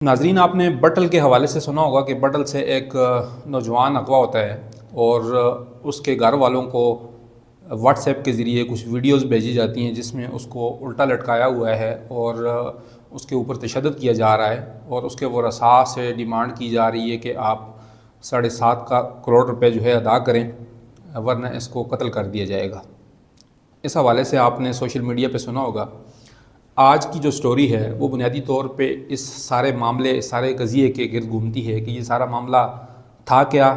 ناظرین، آپ نے بٹل کے حوالے سے سنا ہوگا کہ بٹل سے ایک نوجوان اغوا ہوتا ہے اور اس کے گھر والوں کو واٹس ایپ کے ذریعے کچھ ویڈیوز بھیجی جاتی ہیں جس میں اس کو الٹا لٹکایا ہوا ہے اور اس کے اوپر تشدد کیا جا رہا ہے اور اس کے ورثاء سے ڈیمانڈ کی جا رہی ہے کہ آپ 7.5 کروڑ روپے جو ہے ادا کریں ورنہ اس کو قتل کر دیا جائے گا۔ اس حوالے سے آپ نے سوشل میڈیا پہ سنا ہوگا۔ آج کی جو سٹوری ہے وہ بنیادی طور پہ اس سارے معاملے، اس سارے قضیے کے گرد گھومتی ہے کہ یہ سارا معاملہ تھا کیا،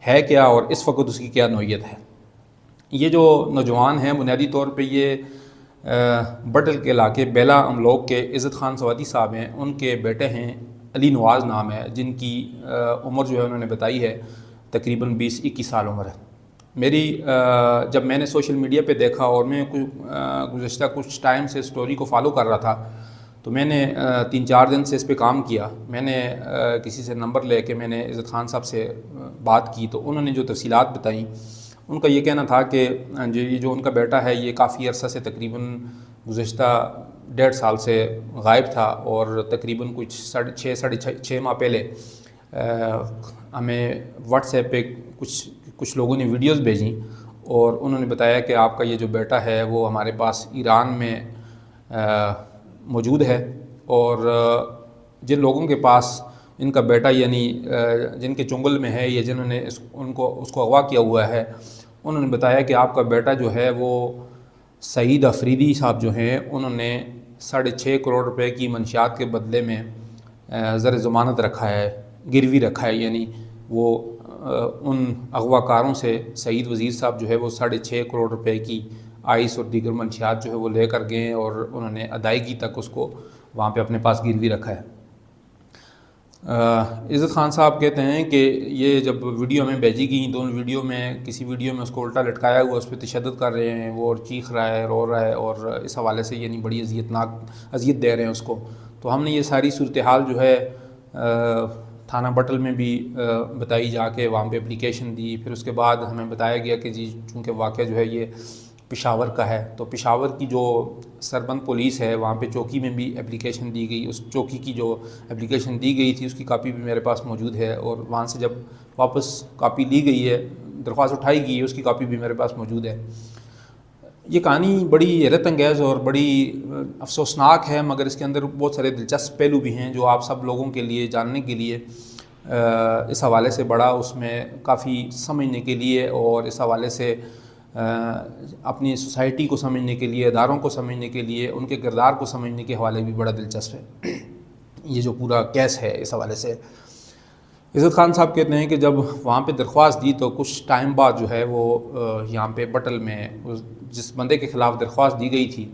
ہے کیا اور اس وقت اس کی کیا نوعیت ہے۔ یہ جو نوجوان ہیں بنیادی طور پہ یہ بٹل کے علاقے بیلا املوک کے عزت خان سوادی صاحب ہیں، ان کے بیٹے ہیں، علی نواز نام ہے، جن کی عمر جو ہے انہوں نے بتائی ہے تقریباً 20-21 سال عمر ہے۔ جب میں نے سوشل میڈیا پہ دیکھا اور میں گزشتہ کچھ ٹائم سے سٹوری کو فالو کر رہا تھا تو میں نے 3-4 دن سے اس پہ کام کیا۔ میں نے کسی سے نمبر لے کے میں نے عزت خان صاحب سے بات کی تو انہوں نے جو تفصیلات بتائیں، ان کا یہ کہنا تھا کہ یہ جو ان کا بیٹا ہے یہ کافی عرصہ سے تقریباً گزشتہ 1.5 سال سے غائب تھا اور تقریباً کچھ 6 ماہ پہلے ہمیں واٹس ایپ پہ کچھ لوگوں نے ویڈیوز بھیجیں اور انہوں نے بتایا کہ آپ کا یہ جو بیٹا ہے وہ ہمارے پاس ایران میں موجود ہے، اور جن لوگوں کے پاس ان کا بیٹا یعنی جن کے چنگل میں ہے یا جنہوں نے اس کو اغوا کیا ہوا ہے، انہوں نے بتایا کہ آپ کا بیٹا جو ہے وہ سعید افریدی صاحب جو ہیں انہوں نے 6.5 کروڑ روپے کی منشیات کے بدلے میں زر ضمانت رکھا ہے، گروی رکھا ہے، یعنی وہ ان اغوا کاروں سے سعید وزیر صاحب جو ہے وہ 6.5 کروڑ روپے کی آئس اور دیگر منشیات جو ہے وہ لے کر گئے اور انہوں نے ادائیگی تک اس کو وہاں پہ اپنے پاس گروی رکھا ہے۔ عزت خان صاحب کہتے ہیں کہ یہ جب ویڈیو ہمیں بھیجی گئیں تو ان ویڈیو میں کسی ویڈیو میں اس کو الٹا لٹکایا ہوا، اس پہ تشدد کر رہے ہیں، وہ اور چیخ رہا ہے، رو رہا ہے اور اس حوالے سے یعنی بڑی اذیت دے رہے ہیں اس کو۔ تو ہم نے یہ ساری صورتحال جو ہے تھانہ بٹل میں بھی بتائی، جا کے وہاں پہ اپلیکیشن دی، پھر اس کے بعد ہمیں بتایا گیا کہ جی چونکہ واقعہ جو ہے یہ پشاور کا ہے تو پشاور کی جو سربند پولیس ہے وہاں پہ چوکی میں بھی اپلیکیشن دی گئی۔ اس چوکی کی جو اپلیکیشن دی گئی تھی اس کی کاپی بھی میرے پاس موجود ہے، اور وہاں سے جب واپس کاپی لی گئی ہے، درخواست اٹھائی گئی ہے، اس کی کاپی بھی میرے پاس موجود ہے۔ یہ کہانی بڑی حیرت انگیز اور بڑی افسوسناک ہے، مگر اس کے اندر بہت سارے دلچسپ پہلو بھی ہیں جو آپ سب لوگوں کے لیے جاننے کے لیے اس حوالے سے بڑا اس میں کافی سمجھنے کے لیے اور اس حوالے سے اپنی سوسائٹی کو سمجھنے کے لیے، اداروں کو سمجھنے کے لیے، ان کے کردار کو سمجھنے کے حوالے بھی بڑا دلچسپ ہے یہ جو پورا کیس ہے۔ اس حوالے سے عزت خان صاحب کہتے ہیں کہ جب وہاں پہ درخواست دی تو کچھ ٹائم بعد جو ہے وہ یہاں پہ بٹل میں جس بندے کے خلاف درخواست دی گئی تھی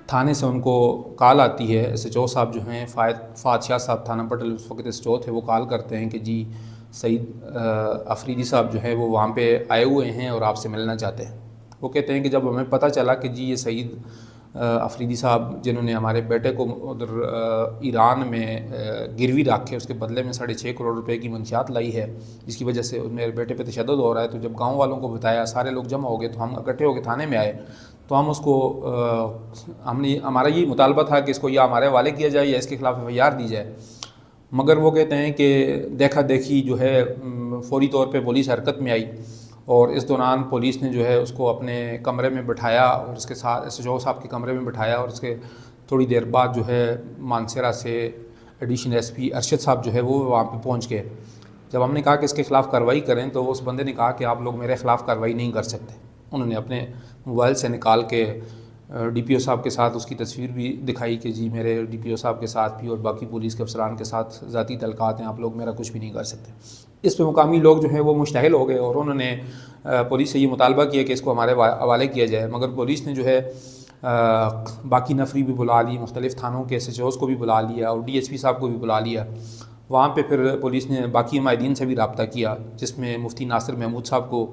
تھانے سے ان کو کال آتی ہے۔ ایس ایچ او صاحب جو ہیں فہد شاہ صاحب تھانہ بٹل اس وقت ایس ایچ او تھے، وہ کال کرتے ہیں کہ جی سعید افریدی صاحب جو ہیں وہ وہاں پہ آئے ہوئے ہیں اور آپ سے ملنا چاہتے ہیں۔ وہ کہتے ہیں کہ جب ہمیں پتہ چلا کہ جی یہ سعید افریدی صاحب جنہوں نے ہمارے بیٹے کو ادھر ایران میں گروی رکھ کے اس کے بدلے میں 6.5 کروڑ روپے کی منشیات لائی ہے، جس کی وجہ سے میرے بیٹے پہ تشدد ہو رہا ہے، تو جب گاؤں والوں کو بتایا، سارے لوگ جمع ہو گئے تو ہم اکٹھے ہو کے تھانے میں آئے تو ہم اس کو ہمارا یہ مطالبہ تھا کہ اس کو یا ہمارے حوالے کیا جائے یا اس کے خلاف ایف آئی آر دی جائے، مگر وہ کہتے ہیں کہ دیکھا دیکھی جو ہے فوری طور پہ پولیس حرکت میں آئی اور اس دوران پولیس نے جو ہے اس کو اپنے کمرے میں بٹھایا اور اس کے ساتھ ایس ایچ او صاحب کے کمرے میں بٹھایا، اور اس کے تھوڑی دیر بعد جو ہے مانسیرا سے ایڈیشنل ایس پی ارشد صاحب جو ہے وہ وہاں پہ پہنچ گئے۔ جب ہم نے کہا کہ اس کے خلاف کارروائی کریں تو اس بندے نے کہا کہ آپ لوگ میرے خلاف کارروائی نہیں کر سکتے۔ انہوں نے اپنے موبائل سے نکال کے ڈی پی او صاحب کے ساتھ اس کی تصویر بھی دکھائی کہ جی میرے ڈی پی او صاحب کے ساتھ بھی اور باقی پولیس کے افسران کے ساتھ ذاتی تعلقات ہیں، آپ لوگ میرا کچھ بھی نہیں کر سکتے۔ اس پہ مقامی لوگ جو ہیں وہ مشتعل ہو گئے اور انہوں نے پولیس سے یہ مطالبہ کیا کہ اس کو ہمارے حوالے کیا جائے، مگر پولیس نے جو ہے باقی نفری بھی بلا لی، مختلف تھانوں کے ایس ایچ اوز کو بھی بلا لیا اور ڈی ایس پی صاحب کو بھی بلا لیا۔ وہاں پہ پھر پولیس نے باقی معاہدین سے بھی رابطہ کیا، جس میں مفتی ناصر محمود صاحب کو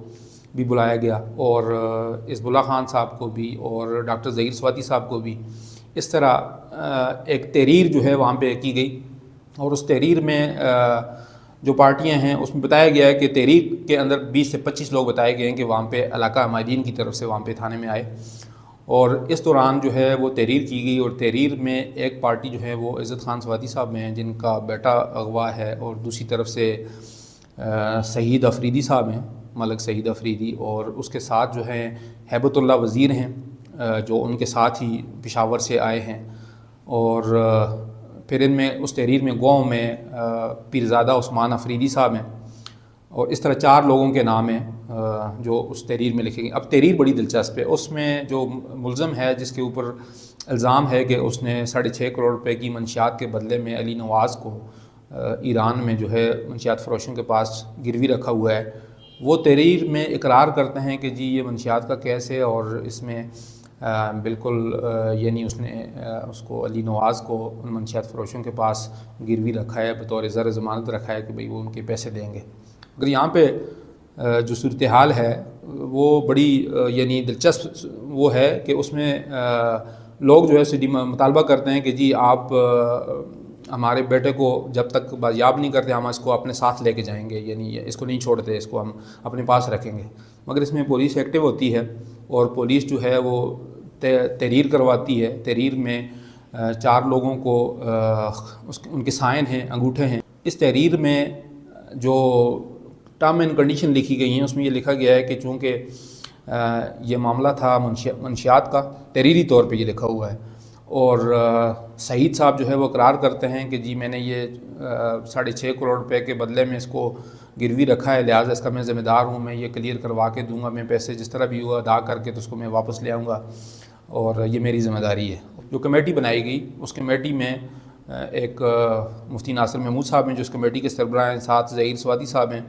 بھی بلایا گیا اور عزب اللہ خان صاحب کو بھی اور ڈاکٹر ظہیر سوادی صاحب کو بھی۔ اس طرح ایک تحریر جو ہے وہاں پہ کی گئی اور اس تحریر میں جو پارٹیاں ہیں اس میں بتایا گیا ہے کہ تحریر کے اندر 20 سے 25 لوگ بتائے گئے ہیں کہ وہاں پہ علاقہ معاہدین کی طرف سے وہاں پہ تھانے میں آئے اور اس دوران جو ہے وہ تحریر کی گئی، اور تحریر میں ایک پارٹی جو ہے وہ عزت خان سوادی صاحب ہیں جن کا بیٹا اغوا ہے، اور دوسری طرف سے سعید افریدی صاحب ہیں، ملک سعید افریدی، اور اس کے ساتھ جو ہیں ہیبت اللہ وزیر ہیں جو ان کے ساتھ ہی پشاور سے آئے ہیں، اور پھر ان میں اس تحریر میں گاؤں میں پیرزادہ عثمان افریدی صاحب ہیں، اور اس طرح 4 لوگوں کے نام ہیں جو اس تحریر میں لکھے گئے۔ اب تحریر بڑی دلچسپ ہے، اس میں جو ملزم ہے جس کے اوپر الزام ہے کہ اس نے 6.5 کروڑ روپے کی منشیات کے بدلے میں علی نواز کو ایران میں جو ہے منشیات فروشوں کے پاس گروی رکھا ہوا ہے، وہ تحریر میں اقرار کرتے ہیں کہ جی یہ منشیات کا کیس ہے، اور اس میں بالکل یعنی اس نے اس کو علی نواز کو ان منشیات فروشوں کے پاس گروی رکھا ہے، بطور زر ضمانت رکھا ہے کہ بھئی وہ ان کے پیسے دیں گے۔ اگر یہاں پہ جو صورتحال ہے وہ بڑی یعنی دلچسپ وہ ہے کہ اس میں لوگ جو ہے مطالبہ کرتے ہیں کہ جی آپ ہمارے بیٹے کو جب تک بازیاب نہیں کرتے ہم اس کو اپنے ساتھ لے کے جائیں گے، یعنی اس کو نہیں چھوڑتے، اس کو ہم اپنے پاس رکھیں گے۔ مگر اس میں پولیس ایکٹیو ہوتی ہے، اور پولیس جو ہے وہ تحریر کرواتی ہے۔ تحریر میں 4 لوگوں کو ان کے سائن ہیں، انگوٹھے ہیں۔ اس تحریر میں جو ٹرم اینڈ کنڈیشن لکھی گئی ہیں اس میں یہ لکھا گیا ہے کہ چونکہ یہ معاملہ تھا منشیات کا، تحریری طور پہ یہ لکھا ہوا ہے، اور سعید صاحب جو ہے وہ اقرار کرتے ہیں کہ جی میں نے یہ 6.5 کروڑ روپے کے بدلے میں اس کو گروی رکھا ہے، لہٰذا اس کا میں ذمہ دار ہوں، میں یہ کلیئر کروا کے دوں گا، میں پیسے جس طرح بھی ہوا ادا کر کے تو اس کو میں واپس لے آؤں گا، اور یہ میری ذمہ داری ہے۔ جو کمیٹی بنائی گئی اس کمیٹی میں ایک مفتی ناصر محمود صاحب ہیں جو اس کمیٹی کے سربراہ ہیں، ساتھ ظہیر سوادی صاحب ہیں،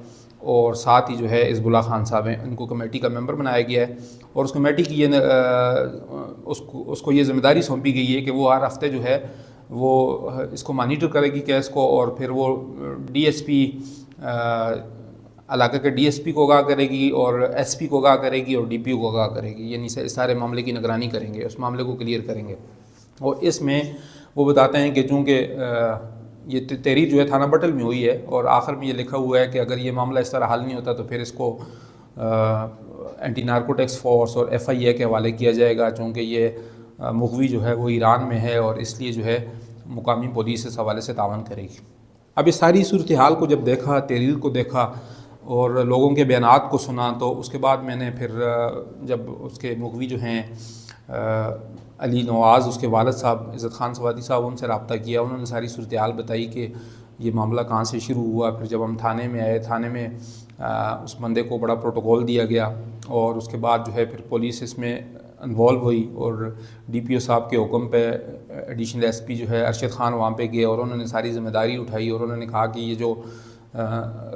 اور ساتھ ہی جو ہے عزب اللہ خان صاحب ہیں، ان کو کمیٹی کا ممبر بنایا گیا ہے، اور اس کمیٹی کی یہ اس کو یہ ذمہ داری سونپی گئی ہے کہ وہ ہر ہفتے جو ہے وہ اس کو مانیٹر کرے گی کیس کو، اور پھر وہ ڈی ایس پی علاقے کے ڈی ایس پی کو آگاہ کرے گی، اور ایس پی کو آگاہ کرے گی، اور ڈی پی او کو آگاہ کرے گی، یعنی سارے معاملے کی نگرانی کریں گے، اس معاملے کو کلیئر کریں گے۔ اور اس میں وہ بتاتے ہیں کہ چونکہ یہ تحریر جو ہے تھانہ بٹل میں ہوئی ہے، اور آخر میں یہ لکھا ہوا ہے کہ اگر یہ معاملہ اس طرح حل نہیں ہوتا تو پھر اس کو اینٹی نارکوٹکس فورس اور ایف آئی اے کے حوالے کیا جائے گا، چونکہ یہ مغوی جو ہے وہ ایران میں ہے، اور اس لیے جو ہے مقامی پولیس اس حوالے سے تعاون کرے گی۔ اب اس ساری صورتحال کو جب دیکھا، تحریر کو دیکھا اور لوگوں کے بیانات کو سنا، تو اس کے بعد میں نے پھر جب اس کے مغوی جو ہیں علی نواز، اس کے والد صاحب عزت خان سوادی صاحب، ان سے رابطہ کیا، انہوں نے ساری صورتحال بتائی کہ یہ معاملہ کہاں سے شروع ہوا۔ پھر جب ہم تھانے میں آئے، تھانے میں اس بندے کو بڑا پروٹوکول دیا گیا، اور اس کے بعد جو ہے پھر پولیس اس میں انوالو ہوئی، اور ڈی پی او صاحب کے حکم پہ ایڈیشنل ایس پی جو ہے ارشد خان وہاں پہ گئے، اور انہوں نے ساری ذمہ داری اٹھائی، اور انہوں نے کہا کہ یہ جو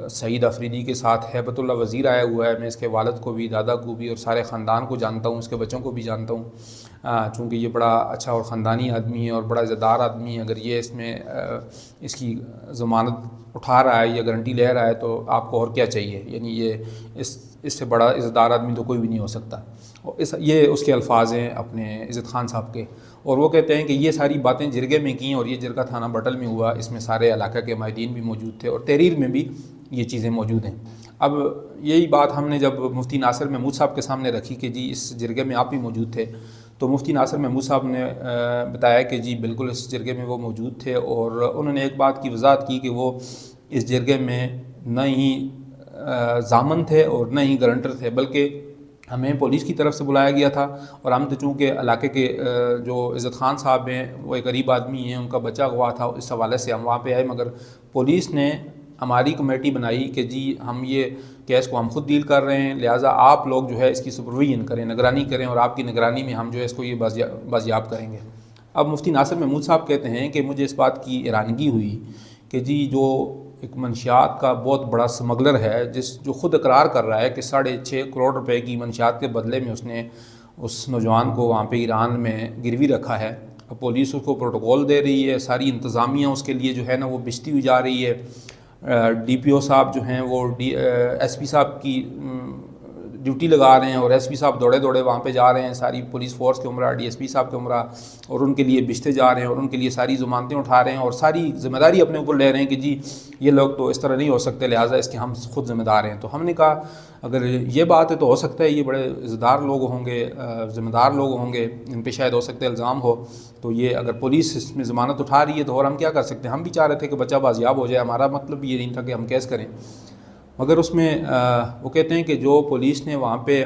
سعید افریدی کے ساتھ ہیبت اللہ وزیر آیا ہوا ہے، میں اس کے والد کو بھی، دادا کو بھی، اور سارے خاندان کو جانتا ہوں، اس کے بچوں کو بھی جانتا ہوں، چونکہ یہ بڑا اچھا اور خاندانی آدمی ہے اور بڑا عزت دار آدمی ہے، اگر یہ اس میں اس کی ضمانت اٹھا رہا ہے یا گارنٹی لے رہا ہے تو آپ کو اور کیا چاہیے، یعنی یہ اس سے بڑا عزت دار آدمی تو کوئی بھی نہیں ہو سکتا۔ اور یہ اس کے الفاظ ہیں اپنے عزت خان صاحب کے، اور وہ کہتے ہیں کہ یہ ساری باتیں جرگے میں کیں، اور یہ جرگہ تھانہ بٹل میں ہوا، اس میں سارے علاقہ کے مائدین بھی موجود تھے، اور تحریر میں بھی یہ چیزیں موجود ہیں۔ اب یہی بات ہم نے جب مفتی ناصر محمود صاحب کے سامنے رکھی کہ جی اس جرگے میں آپ بھی موجود تھے، تو مفتی ناصر محمود صاحب نے بتایا کہ جی بالکل اس جرگے میں وہ موجود تھے، اور انہوں نے ایک بات کی وضاحت کی کہ وہ اس جرگے میں نہ ہی ضامن تھے اور نہ ہی گارنٹر تھے، بلکہ ہمیں پولیس کی طرف سے بلایا گیا تھا، اور ہم تو چونکہ علاقے کے جو عزت خان صاحب ہیں وہ ایک غریب آدمی ہیں، ان کا بچہ اغوا تھا، اس حوالے سے ہم وہاں پہ آئے، مگر پولیس نے ہماری کمیٹی بنائی کہ جی ہم یہ کیس کو ہم خود ڈیل کر رہے ہیں، لہٰذا آپ لوگ جو ہے اس کی سپرویژن کریں، نگرانی کریں، اور آپ کی نگرانی میں ہم جو ہے اس کو یہ بازیاب کریں گے۔ اب مفتی ناصر محمود صاحب کہتے ہیں کہ مجھے اس بات کی حیرانگی ہوئی کہ جی جو ایک منشیات کا بہت بڑا سمگلر ہے، جو خود اقرار کر رہا ہے کہ 6.5 کروڑ روپے کی منشیات کے بدلے میں اس نے اس نوجوان کو وہاں پہ ایران میں گروی رکھا ہے، اب پولیس اس کو پروٹوکول دے رہی ہے، ساری انتظامیہ اس کے لیے جو ہے نا وہ بچتی ہوئی جا رہی ہے، ڈی پی او صاحب جو ہیں وہ ایس پی صاحب کی ڈیوٹی لگا رہے ہیں اور ایس پی صاحب دوڑے دوڑے وہاں پہ جا رہے ہیں، ساری پولیس فورس کے عمرہ، ڈی ایس پی صاحب کے عمرہ، اور ان کے لیے بشتے جا رہے ہیں اور ان کے لیے ساری ضمانتیں اٹھا رہے ہیں اور ساری ذمہ داری اپنے اوپر لے رہے ہیں کہ جی یہ لوگ تو اس طرح نہیں ہو سکتے، لہٰذا اس کے ہم خود ذمہ دار ہیں۔ تو ہم نے کہا اگر یہ بات ہے تو ہو سکتا ہے یہ بڑے عزتدار لوگ ہوں گے، ذمہ دار لوگ ہوں گے، ان پہ شاید ہو سکتا ہے الزام ہو، تو یہ اگر پولیس اس میں ضمانت اٹھا رہی ہے تو اور ہم کیا کر سکتے ہیں؟ ہم بھی چاہ رہے تھے کہ بچہ بازیاب ہو جائے، ہمارا مطلب یہ نہیں تھا کہ ہم کیس کریں، مگر اس میں وہ کہتے ہیں کہ جو پولیس نے وہاں پہ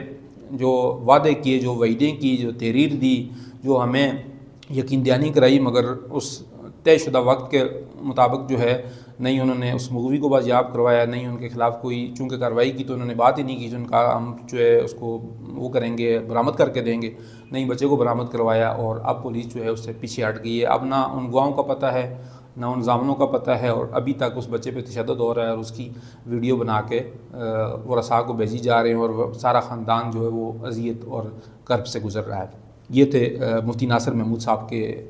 جو وعدے کیے، جو وعیدیں کی، جو تحریر دی، جو ہمیں یقین دہانی کرائی، مگر اس طے شدہ وقت کے مطابق جو ہے نہیں انہوں نے اس مغوی کو بازیاب کروایا، نہیں ان کے خلاف کوئی چونکہ کارروائی کی تو انہوں نے بات ہی نہیں کی، جو ان کا ہم جو ہے اس کو وہ کریں گے، برآمد کر کے دیں گے، نہیں بچے کو برآمد کروایا، اور اب پولیس جو ہے اس سے پیچھے ہٹ گئی ہے۔ اب نہ ان گواہوں کا پتہ ہے، نہ ان ضامنوں کا پتہ ہے، اور ابھی تک اس بچے پہ تشدد ہو رہا ہے اور اس کی ویڈیو بنا کے ورثاء کو بھیجی جا رہے ہیں اور سارا خاندان جو ہے وہ اذیت اور کرب سے گزر رہا ہے۔ یہ تھے مفتی ناصر محمود صاحب کے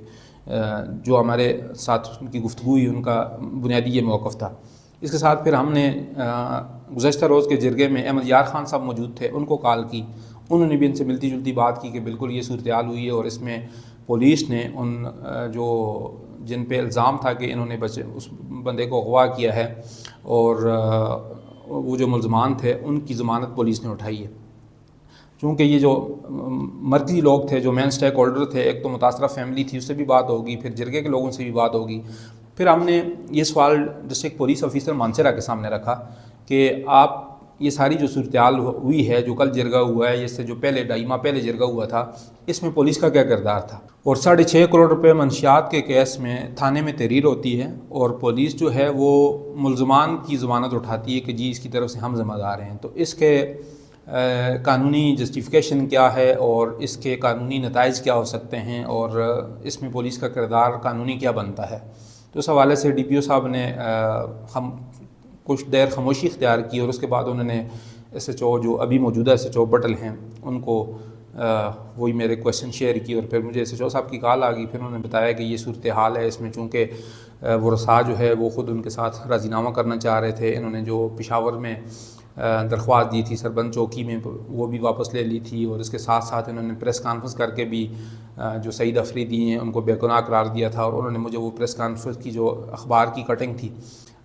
جو ہمارے ساتھ ان کی گفتگو ہوئی، ان کا بنیادی یہ موقف تھا۔ اس کے ساتھ پھر ہم نے گزشتہ روز کے جرگے میں احمد یار خان صاحب موجود تھے، ان کو کال کی، انہوں نے بھی ان سے ملتی جلتی بات کی کہ بالکل یہ صورتحال ہوئی ہے اور اس میں پولیس نے ان جو جن پہ الزام تھا کہ انہوں نے اس بندے کو اغوا کیا ہے اور وہ جو ملزمان تھے ان کی ضمانت پولیس نے اٹھائی ہے۔ چونکہ یہ جو مرکزی لوگ تھے، جو مین سٹیک ہولڈر تھے، ایک تو متاثرہ فیملی تھی، اس سے بھی بات ہوگی، پھر جرگے کے لوگوں سے بھی بات ہوگی، پھر ہم نے یہ سوال ڈسٹرکٹ پولیس آفیسر مانسیرا کے سامنے رکھا کہ آپ یہ ساری جو صورتحال ہوئی ہے، جو کل جرگہ ہوا ہے، اس سے جو پہلے 2.5 ماہ پہلے جرگہ ہوا تھا، اس میں پولیس کا کیا کردار تھا؟ اور 6.5 کروڑ روپے منشیات کے کیس میں تھانے میں تحریر ہوتی ہے اور پولیس جو ہے وہ ملزمان کی ضمانت اٹھاتی ہے کہ جی اس کی طرف سے ہم ذمہ دار ہیں، تو اس کے قانونی جسٹیفیکیشن کیا ہے اور اس کے قانونی نتائج کیا ہو سکتے ہیں اور اس میں پولیس کا کردار قانونی کیا بنتا ہے؟ تو اس حوالے سے ڈی پی او صاحب نے کچھ دیر خاموشی اختیار کی اور اس کے بعد انہوں نے ایس ایچ او جو ابھی موجودہ ایس ایچ او بٹل ہیں ان کو وہی میرے کویشچن شیئر کی، اور پھر مجھے ایس ایچ او صاحب کی کال آ گئی، پھر انہوں نے بتایا کہ یہ صورتحال ہے، اس میں چونکہ ورثاء جو ہے وہ خود ان کے ساتھ راضی نامہ کرنا چاہ رہے تھے، انہوں نے جو پشاور میں درخواست دی تھی سربند چوکی میں وہ بھی واپس لے لی تھی، اور اس کے ساتھ ساتھ انہوں نے پریس کانفرنس کر کے بھی جو سعید افریدی ہیں ان کو بے گناہ قرار دیا تھا، اور انہوں نے مجھے وہ پریس کانفرنس کی جو اخبار کی کٹنگ تھی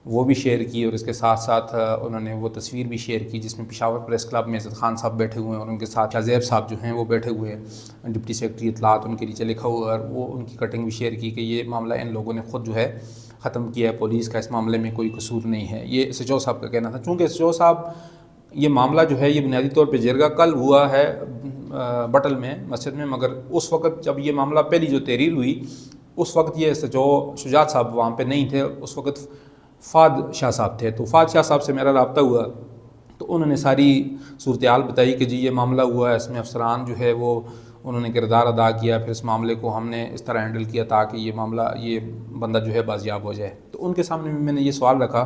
وہ بھی شیئر کی، اور اس کے ساتھ ساتھ انہوں نے وہ تصویر بھی شیئر کی جس میں پشاور پریس کلب میں عزت خان صاحب بیٹھے ہوئے ہیں اور ان کے ساتھ شاہ صاحب جو ہیں وہ بیٹھے ہوئے ہیں، ڈپٹی سیکرٹری اطلاعات ان کے نیچے لکھا ہوا ہے، اور وہ ان کی کٹنگ بھی شیئر کی کہ یہ معاملہ ان لوگوں نے خود جو ہے ختم کیا ہے، پولیس کا اس معاملے میں کوئی قصور نہیں ہے، یہ ایس ایچ او صاحب کا کہنا تھا۔ چونکہ ایس ایچ او صاحب یہ معاملہ جو ہے یہ بنیادی طور پہ جرگہ کل ہوا ہے بٹل میں مسجد میں، مگر اس وقت جب یہ معاملہ پہلی جو تحریر ہوئی اس وقت یہ ایس ایچ او شجاعت صاحب وہاں پہ نہیں تھے، اس وقت فہد شاہ صاحب تھے، تو فہد شاہ صاحب سے میرا رابطہ ہوا تو انہوں نے ساری صورتحال بتائی کہ جی یہ معاملہ ہوا ہے، اس میں افسران جو ہے وہ انہوں نے کردار ادا کیا، پھر اس معاملے کو ہم نے اس طرح ہینڈل کیا تاکہ یہ معاملہ یہ بندہ جو ہے بازیاب ہو جائے۔ تو ان کے سامنے میں نے یہ سوال رکھا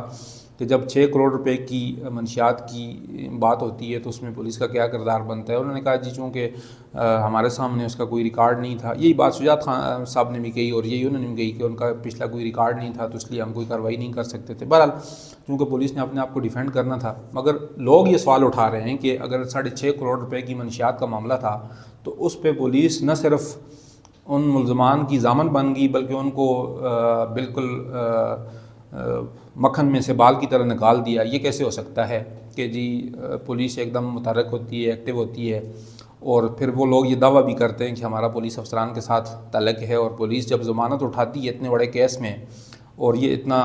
کہ جب 6 کروڑ روپے کی منشیات کی بات ہوتی ہے تو اس میں پولیس کا کیا کردار بنتا ہے؟ انہوں نے کہا جی چونکہ ہمارے سامنے اس کا کوئی ریکارڈ نہیں تھا، یہی بات شجاعت خان صاحب نے بھی کہی اور یہی انہوں نے بھی کہی کہ ان کا پچھلا کوئی ریکارڈ نہیں تھا تو اس لیے ہم کوئی کارروائی نہیں کر سکتے تھے۔ بہرحال چونکہ پولیس نے اپنے آپ کو ڈیفینڈ کرنا تھا، مگر لوگ یہ سوال اٹھا رہے ہیں کہ اگر 6.5 کروڑ روپے کی منشیات کا معاملہ تھا تو اس پہ پولیس نہ صرف ان ملزمان کی ضامن بن گئی بلکہ ان کو بالکل مکھن میں سے بال کی طرح نکال دیا۔ یہ کیسے ہو سکتا ہے کہ جی پولیس ایک دم متحرک ہوتی ہے، ایکٹیو ہوتی ہے، اور پھر وہ لوگ یہ دعویٰ بھی کرتے ہیں کہ ہمارا پولیس افسران کے ساتھ تعلق ہے، اور پولیس جب ضمانت اٹھاتی ہے اتنے بڑے کیس میں، اور یہ اتنا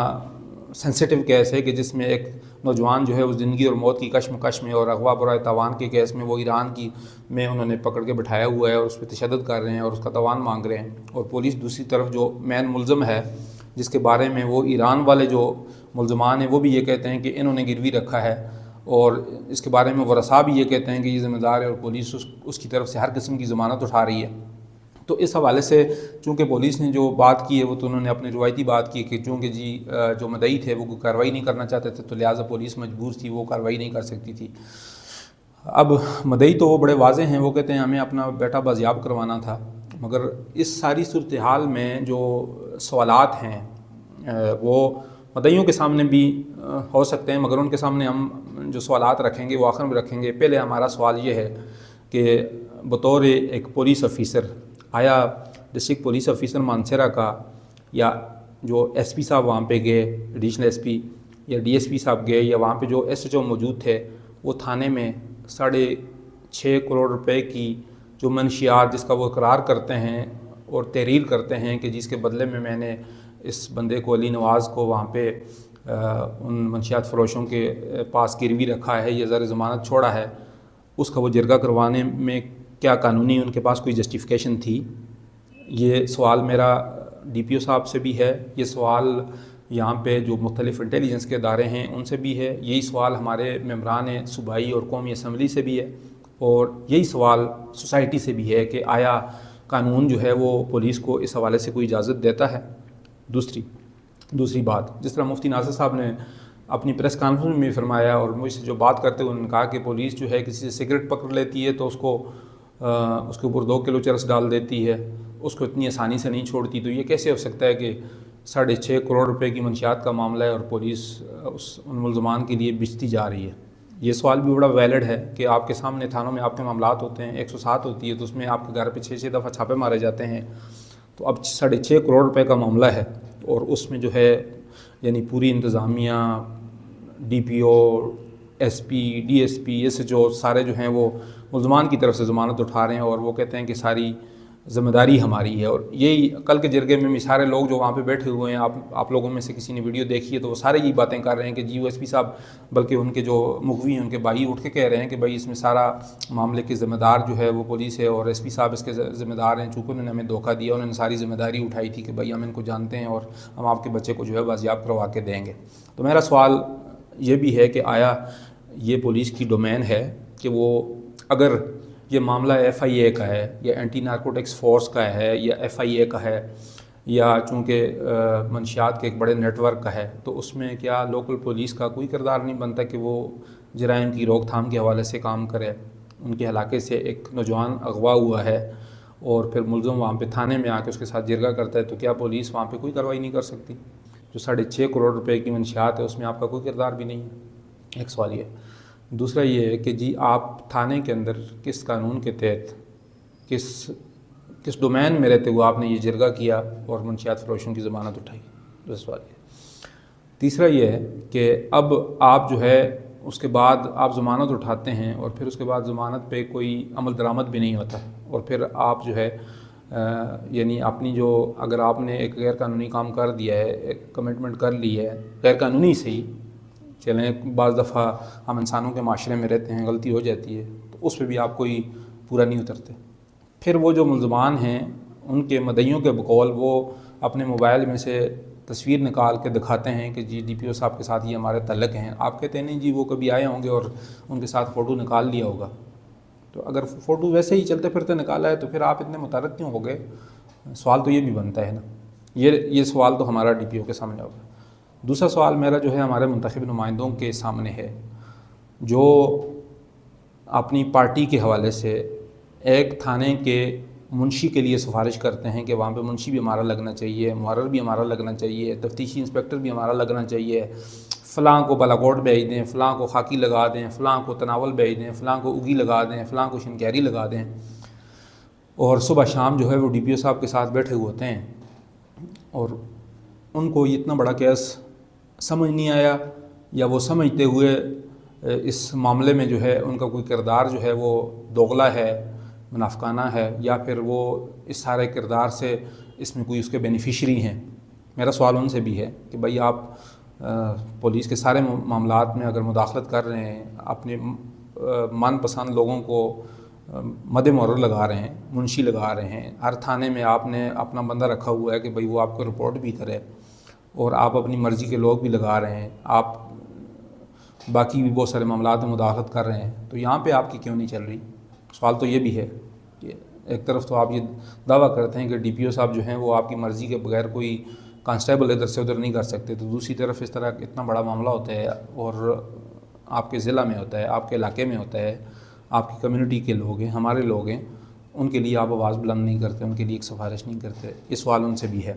سینسیٹیو کیس ہے کہ جس میں ایک نوجوان جو ہے اس زندگی اور موت کی کشمکش میں اور اغوا برائے تاوان کے کیس میں وہ ایران کی میں انہوں نے پکڑ کے بٹھایا ہوا ہے اور اس پہ تشدد کر رہے ہیں اور اس کا تاوان مانگ رہے ہیں، اور پولیس دوسری طرف جو مین ملزم ہے جس کے بارے میں وہ ایران والے جو ملزمان ہیں وہ بھی یہ کہتے ہیں کہ انہوں نے گروی رکھا ہے، اور اس کے بارے میں ورثاء بھی یہ کہتے ہیں کہ یہ ذمہ دار ہے، اور پولیس اس کی طرف سے ہر قسم کی ضمانت اٹھا رہی ہے۔ تو اس حوالے سے چونکہ پولیس نے جو بات کی ہے وہ تو انہوں نے اپنی روایتی بات کی کہ چونکہ جی جو مدعی تھے وہ کوئی کارروائی نہیں کرنا چاہتے تھے تو لہٰذا پولیس مجبور تھی، وہ کارروائی نہیں کر سکتی تھی۔ اب مدعی تو وہ بڑے واضح ہیں، وہ کہتے ہیں ہمیں اپنا بیٹا بازیاب کروانا تھا، مگر اس ساری صورتحال میں جو سوالات ہیں وہ مدعیوں کے سامنے بھی ہو سکتے ہیں، مگر ان کے سامنے ہم جو سوالات رکھیں گے وہ آخر میں رکھیں گے۔ پہلے ہمارا سوال یہ ہے کہ بطور ایک پولیس آفیسر، آیا ڈسٹرکٹ پولیس آفیسر مانسہرہ کا یا جو ایس پی صاحب وہاں پہ گئے، ایڈیشنل ایس پی یا ڈی ایس پی صاحب گئے، یا وہاں پہ جو ایس ایچ او موجود تھے، وہ تھانے میں 6.5 کروڑ روپے کی جو منشیات جس کا وہ اقرار کرتے ہیں اور تحریر کرتے ہیں کہ جس کے بدلے میں نے اس بندے کو، علی نواز کو، وہاں پہ ان منشیات فروشوں کے پاس گروی رکھا ہے یا زر ضمانت چھوڑا ہے، اس کا وہ جرگہ کروانے میں کیا قانونی ان کے پاس کوئی جسٹیفیکیشن تھی؟ یہ سوال میرا ڈی پی او صاحب سے بھی ہے، یہ سوال یہاں پہ جو مختلف انٹیلیجنس کے ادارے ہیں ان سے بھی ہے، یہی سوال ہمارے ممبران صوبائی اور قومی اسمبلی سے بھی ہے، اور یہی سوال سوسائٹی سے بھی ہے کہ آیا قانون جو ہے وہ پولیس کو اس حوالے سے کوئی اجازت دیتا ہے؟ دوسری بات، جس طرح مفتی ناصر صاحب نے اپنی پریس کانفرنس میں فرمایا اور مجھ سے جو بات کرتے ہوئے انہوں نے کہا کہ پولیس جو ہے کسی سے سگریٹ پکڑ لیتی ہے تو اس کے اوپر 2 کلو چرس ڈال دیتی ہے، اس کو اتنی آسانی سے نہیں چھوڑتی، تو یہ کیسے ہو سکتا ہے کہ 6.5 کروڑ روپے کی منشیات کا معاملہ ہے اور پولیس ان ملزمان کے لیے بیچتی جا رہی ہے؟ یہ سوال بھی بڑا ویلڈ ہے کہ آپ کے سامنے تھانوں میں آپ کے معاملات ہوتے ہیں، 107 ہوتی ہے تو اس میں آپ کے گھر پہ 6 دفعہ چھاپے مارے جاتے ہیں، تو اب 6.5 کروڑ روپے کا معاملہ ہے اور اس میں جو ہے یعنی پوری انتظامیہ، D P O, S P, D S P, S H O سارے جو ہیں وہ ملزمان کی طرف سے ضمانت اٹھا رہے ہیں اور وہ کہتے ہیں کہ ساری ذمہ داری ہماری ہے۔ اور یہی کل کے جرگے میں بھی سارے لوگ جو وہاں پہ بیٹھے ہوئے ہیں، آپ لوگوں میں سے کسی نے ویڈیو دیکھی ہے تو وہ سارے یہی باتیں کر رہے ہیں کہ جی وہ ایس پی صاحب، بلکہ ان کے جو مغوی ہیں ان کے بھائی اٹھ کے کہہ رہے ہیں کہ بھائی اس میں سارا معاملے کی ذمہ دار جو ہے وہ پولیس ہے اور ایس پی صاحب اس کے ذمہ دار ہیں، چونکہ انہوں نے ہمیں دھوکہ دیا، انہوں نے ساری ذمہ داری اٹھائی تھی کہ بھائی ہم ان کو جانتے ہیں اور ہم آپ کے بچے کو جو ہے بازیاب کروا کے دیں گے۔ تو میرا سوال یہ بھی ہے کہ آیا یہ پولیس کی ڈومین ہے کہ وہ اگر یہ معاملہ ایف آئی اے کا ہے یا اینٹی نارکوٹکس فورس کا ہے یا ایف آئی اے کا ہے یا چونکہ منشیات کے ایک بڑے نیٹ ورک کا ہے، تو اس میں کیا لوکل پولیس کا کوئی کردار نہیں بنتا کہ وہ جرائم کی روک تھام کے حوالے سے کام کرے؟ ان کے علاقے سے ایک نوجوان اغوا ہوا ہے اور پھر ملزم وہاں پہ تھانے میں آ کے اس کے ساتھ جرگہ کرتا ہے، تو کیا پولیس وہاں پہ کوئی کارروائی نہیں کر سکتی؟ جو 6.5 کروڑ روپے کی منشیات ہے اس میں آپ کا کوئی کردار بھی نہیں ہے، ایک سوال یہ۔ دوسرا یہ ہے کہ جی آپ تھانے کے اندر کس قانون کے تحت کس ڈومین میں رہتے ہوئے آپ نے یہ جرگہ کیا اور منشیات فروشوں کی ضمانت اٹھائی؟ دوسرا سوال یہ۔ تیسرا یہ ہے کہ اب آپ جو ہے اس کے بعد آپ ضمانت اٹھاتے ہیں اور پھر اس کے بعد ضمانت پہ کوئی عمل درآمد بھی نہیں ہوتا، اور پھر آپ جو ہے یعنی اپنی جو اگر آپ نے ایک غیر قانونی کام کر دیا ہے، ایک کمٹمنٹ کر لی ہے غیر قانونی سے ہی، چلیں بعض دفعہ ہم انسانوں کے معاشرے میں رہتے ہیں، غلطی ہو جاتی ہے، تو اس پہ بھی آپ کوئی پورا نہیں اترتے۔ پھر وہ جو ملزمان ہیں ان کے مدعیوں کے بقول وہ اپنے موبائل میں سے تصویر نکال کے دکھاتے ہیں کہ جی ڈی پی او صاحب کے ساتھ یہ ہمارے تعلق ہیں، آپ کہتے ہیں نہیں جی وہ کبھی آئے ہوں گے اور ان کے ساتھ فوٹو نکال لیا ہوگا، تو اگر فوٹو ویسے ہی چلتے پھرتے نکالا ہے تو پھر آپ اتنے متعارف کیوں ہو گئے؟ سوال تو یہ بھی بنتا ہے نا، یہ سوال تو ہمارا ڈی پی او کے سامنے ہوگا۔ دوسرا سوال میرا جو ہے ہمارے منتخب نمائندوں کے سامنے ہے، جو اپنی پارٹی کے حوالے سے ایک تھانے کے منشی کے لیے سفارش کرتے ہیں کہ وہاں پہ منشی بھی ہمارا لگنا چاہیے، محرر بھی ہمارا لگنا چاہیے، تفتیشی انسپیکٹر بھی ہمارا لگنا چاہیے، فلاں کو بالاکوٹ بھیج دیں، فلاں کو خاکی لگا دیں، فلاں کو تناول بھیج دیں، فلاں کو اگی لگا دیں، فلاں کو شنکیری لگا دیں، اور صبح شام جو ہے وہ ڈی پی او صاحب کے ساتھ بیٹھے ہوتے ہیں، اور ان کو اتنا بڑا کیس سمجھ نہیں آیا یا وہ سمجھتے ہوئے اس معاملے میں جو ہے ان کا کوئی کردار جو ہے وہ دوغلا ہے، منافقانہ ہے، یا پھر وہ اس سارے کردار سے اس میں کوئی اس کے بینیفیشری ہیں۔ میرا سوال ان سے بھی ہے کہ بھائی آپ پولیس کے سارے معاملات میں اگر مداخلت کر رہے ہیں، اپنے من پسند لوگوں کو مد محرر لگا رہے ہیں، منشی لگا رہے ہیں، ہر تھانے میں آپ نے اپنا بندہ رکھا ہوا ہے کہ بھائی وہ آپ کو رپورٹ بھی کرے، اور آپ اپنی مرضی کے لوگ بھی لگا رہے ہیں، آپ باقی بھی بہت سارے معاملات میں مداخلت کر رہے ہیں، تو یہاں پہ آپ کی کیوں نہیں چل رہی؟ سوال تو یہ بھی ہے کہ ایک طرف تو آپ یہ دعویٰ کرتے ہیں کہ ڈی پی او صاحب جو ہیں وہ آپ کی مرضی کے بغیر کوئی کانسٹیبل ادھر سے ادھر نہیں کر سکتے، تو دوسری طرف اس طرح اتنا بڑا معاملہ ہوتا ہے اور آپ کے ضلع میں ہوتا ہے، آپ کے علاقے میں ہوتا ہے، آپ کی کمیونٹی کے لوگ ہیں، ہمارے لوگ ہیں، ان کے لیے آپ آواز بلند نہیں کرتے، ان کے لیے ایک سفارش نہیں کرتے۔ یہ سوال ان سے بھی ہے۔